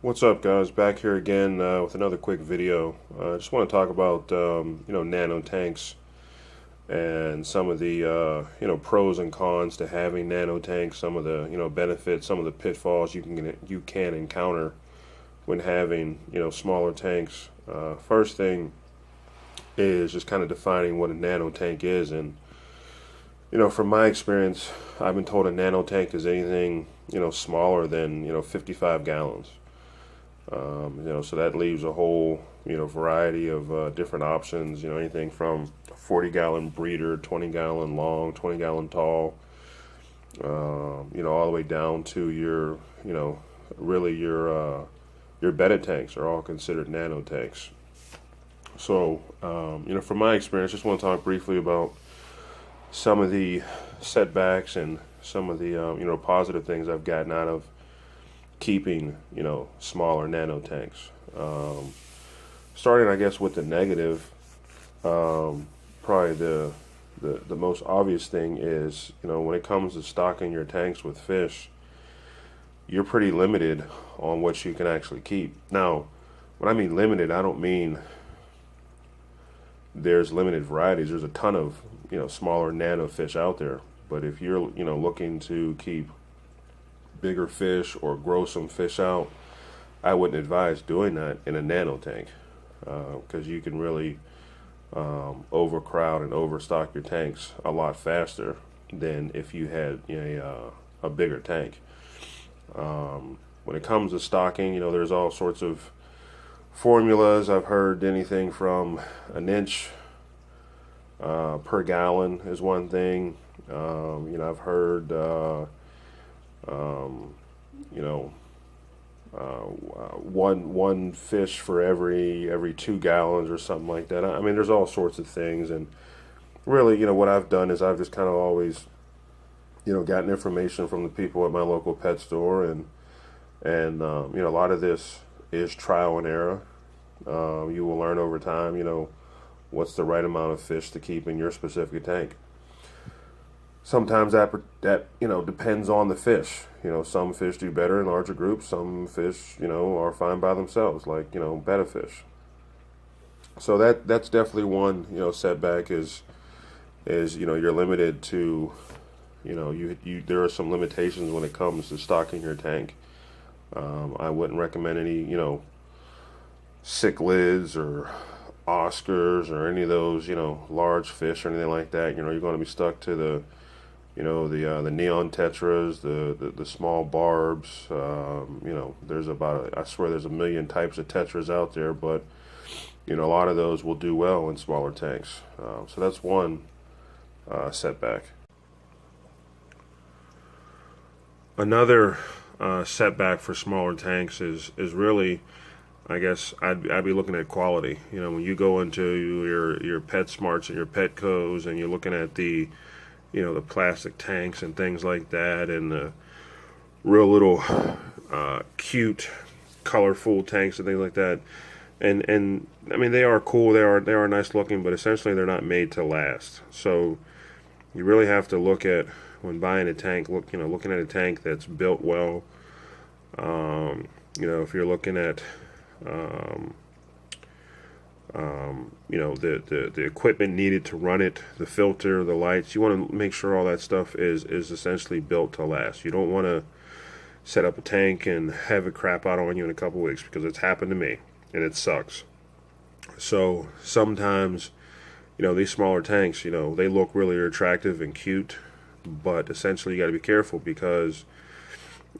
What's up, guys? Back here again with another quick video. I just want to talk about nano tanks and some of the pros and cons to having nano tanks. Some of the benefits, some of the pitfalls you can encounter when having smaller tanks. First thing is just kind of defining what a nano tank is, and from my experience, I've been told a nano tank is anything smaller than 55 gallons. So that leaves a whole, variety of different options. Anything from a 40-gallon breeder, 20-gallon long, 20-gallon tall, all the way down to your, really your betta tanks are all considered nano tanks. So, from my experience, just want to talk briefly about some of the setbacks and some of the, positive things I've gotten out of keeping smaller nano tanks. Starting I guess with the negative, probably the most obvious thing is when it comes to stocking your tanks with fish, you're pretty limited on what you can actually keep. Now, when I mean limited, I don't mean there's limited varieties. There's a ton of smaller nano fish out there, but if you're looking to keep bigger fish or grow some fish out, I wouldn't advise doing that in a nano tank, because you can really overcrowd and overstock your tanks a lot faster than if you had a bigger tank. When it comes to stocking, there's all sorts of formulas. I've heard anything from an inch per gallon is one thing. I've heard um, you know, one fish for every 2 gallons or something like that. I mean, there's all sorts of things, and really, what I've done is I've just kind of always, gotten information from the people at my local pet store, and a lot of this is trial and error. You will learn over time, what's the right amount of fish to keep in your specific tank. Sometimes that depends on the fish. Some fish do better in larger groups. Some fish are fine by themselves, like betta fish. So that's definitely one setback is you're limited to you there are some limitations when it comes to stocking your tank. I wouldn't recommend any cichlids or Oscars or any of those large fish or anything like that. You're going to be stuck to the neon tetras, the small barbs. There's I swear there's a million types of tetras out there, but a lot of those will do well in smaller tanks. So that's one setback. Another setback for smaller tanks is really, I guess I'd be looking at quality. When you go into your PetSmarts and your Petcos and you're looking at the plastic tanks and things like that, and the real little cute, colorful tanks and things like that. And I mean, they are cool. They are nice looking, but essentially they're not made to last. So you really have to look at, when buying a tank, looking at a tank that's built well. If you're looking at the equipment needed to run it, the filter, the lights, you want to make sure all that stuff is essentially built to last. You don't want to set up a tank and have it crap out on you in a couple weeks, because it's happened to me and it sucks. So sometimes these smaller tanks, they look really attractive and cute, but essentially you got to be careful, because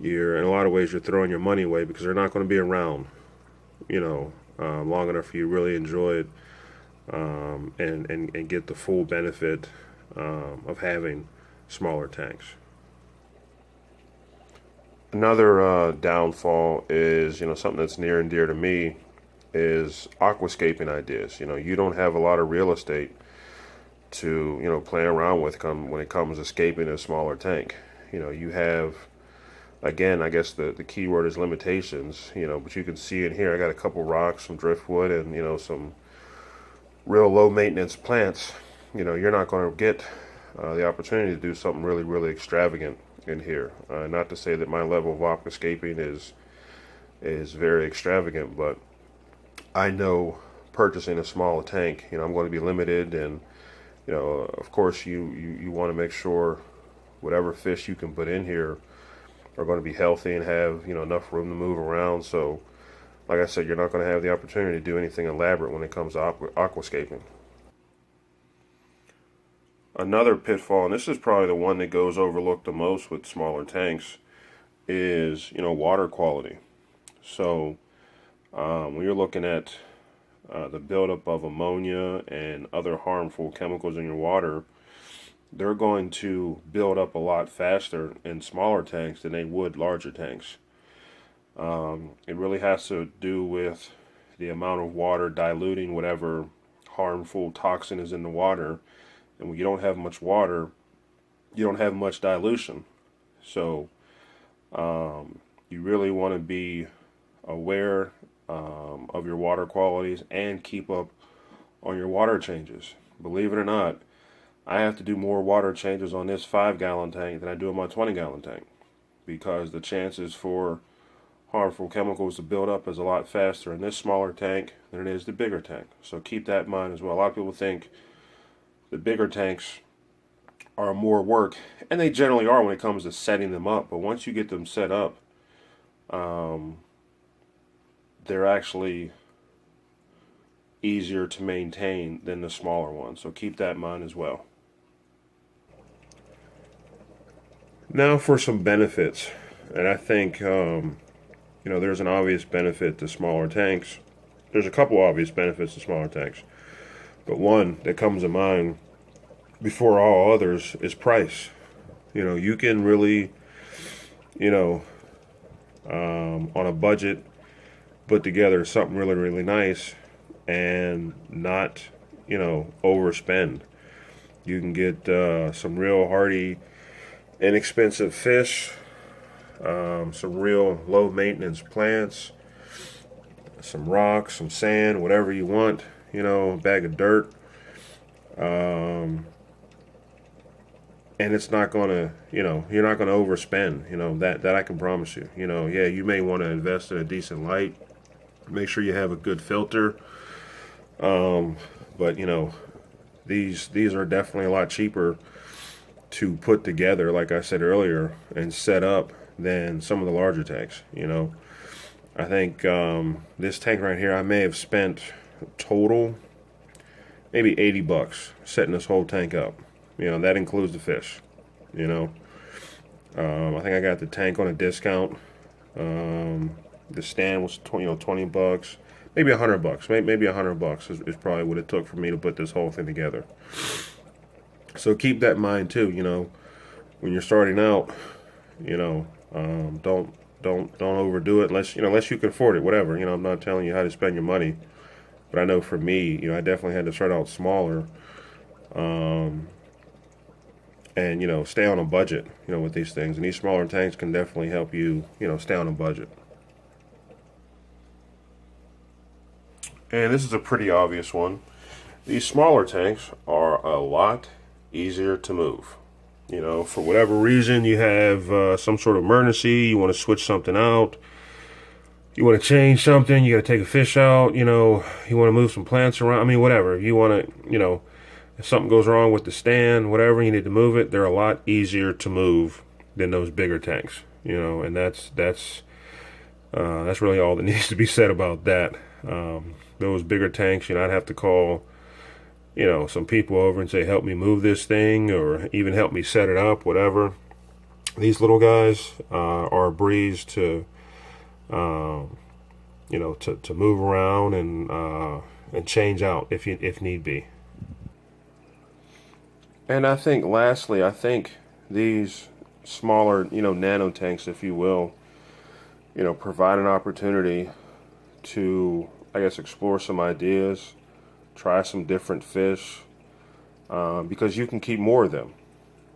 you're, in a lot of ways, you're throwing your money away, because they're not going to be around long enough for you to really enjoy it, and get the full benefit of having smaller tanks. Another downfall is something that's near and dear to me is aquascaping ideas. You don't have a lot of real estate to play around with when it comes to scaping a smaller tank. You have, again, I guess the key word is limitations, but you can see in here I got a couple rocks, some driftwood, and some real low maintenance plants. You're not going to get the opportunity to do something really extravagant in here. Not to say that my level of aquascaping is very extravagant, but I know purchasing a smaller tank, I'm going to be limited, and of course, you want to make sure whatever fish you can put in here are going to be healthy and have enough room to move around. So, like I said, you're not going to have the opportunity to do anything elaborate when it comes to aquascaping. Another pitfall, and this is probably the one that goes overlooked the most with smaller tanks, is water quality. So when you're looking at the buildup of ammonia and other harmful chemicals in your water, they're going to build up a lot faster in smaller tanks than they would larger tanks. It really has to do with the amount of water diluting whatever harmful toxin is in the water. And when you don't have much water, you don't have much dilution. So you really want to be aware of your water qualities and keep up on your water changes. Believe it or not, I have to do more water changes on this 5-gallon tank than I do on my 20-gallon tank, because the chances for harmful chemicals to build up is a lot faster in this smaller tank than it is the bigger tank. So keep that in mind as well. A lot of people think the bigger tanks are more work, and they generally are when it comes to setting them up. But once you get them set up, they're actually easier to maintain than the smaller ones. So keep that in mind as well. Now for some benefits, and I think there's an obvious benefit to smaller tanks. There's a couple obvious benefits to smaller tanks, but one that comes to mind before all others is price. You can really, on a budget, put together something really, really nice and not, overspend. You can get some real hardy, inexpensive fish, some real low maintenance plants, some rocks, some sand, whatever you want, a bag of dirt. And it's not gonna, you're not gonna overspend, that I can promise you. Yeah, you may want to invest in a decent light, make sure you have a good filter, but these are definitely a lot cheaper to put together, like I said earlier, and set up than some of the larger tanks. I think this tank right here, I may have spent total maybe $80 setting this whole tank up. That includes the fish. I think I got the tank on a discount. The stand was $20, maybe $100. Maybe $100 is probably what it took for me to put this whole thing together. So keep that in mind too. When you're starting out, don't overdo it unless you can afford it. Whatever. I'm not telling you how to spend your money, but I know for me, I definitely had to start out smaller. And stay on a budget, with these things. And these smaller tanks can definitely help you, stay on a budget. And this is a pretty obvious one. These smaller tanks are a lot easier to move. For whatever reason, you have some sort of emergency, you want to switch something out, you want to change something, you got to take a fish out, you want to move some plants around. I mean, whatever. You want to, if something goes wrong with the stand, whatever, you need to move it, they're a lot easier to move than those bigger tanks, and that's really all that needs to be said about that. Those bigger tanks, I'd have to call, some people over and say, help me move this thing, or even help me set it up, whatever. These little guys are a breeze to, to move around and change out if need be. And I think, lastly, these smaller, nano tanks, if you will, provide an opportunity to, explore some ideas, try some different fish, because you can keep more of them,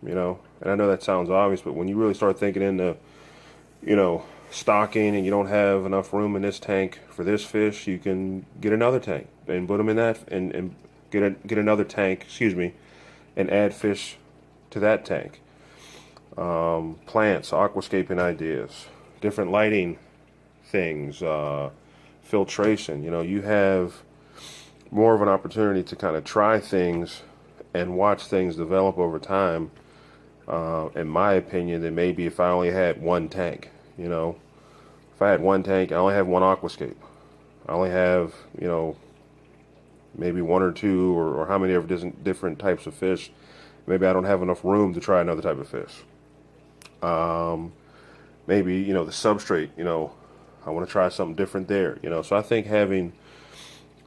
And I know that sounds obvious, but when you really start thinking into, stocking, and you don't have enough room in this tank for this fish, you can get another tank and put them in that, and get another tank, and add fish to that tank. Plants, aquascaping ideas, different lighting things, filtration. You know, you have more of an opportunity to kind of try things and watch things develop over time, in my opinion, than maybe if I only had one tank. You know, if I had one tank, I only have one aquascape. I only have, you know, maybe one or two, or how many of different types of fish. Maybe I don't have enough room to try another type of fish. Maybe, you know, the substrate, you know, I want to try something different there, you know. So I think having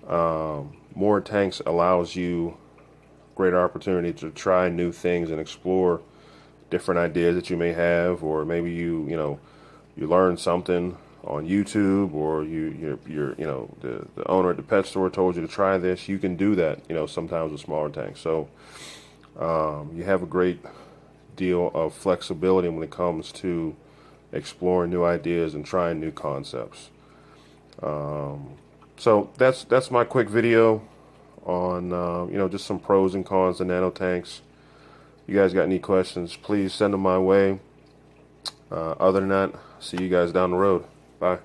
more tanks allows you greater opportunity to try new things and explore different ideas that you may have, or maybe you know, you learn something on YouTube, or you're you know, the owner at the pet store told you to try this. You can do that, you know, sometimes with smaller tanks. So you have a great deal of flexibility when it comes to exploring new ideas and trying new concepts. So that's my quick video on you know, just some pros and cons of nano tanks. You guys got any questions, please send them my way. Other than that, see you guys down the road. Bye.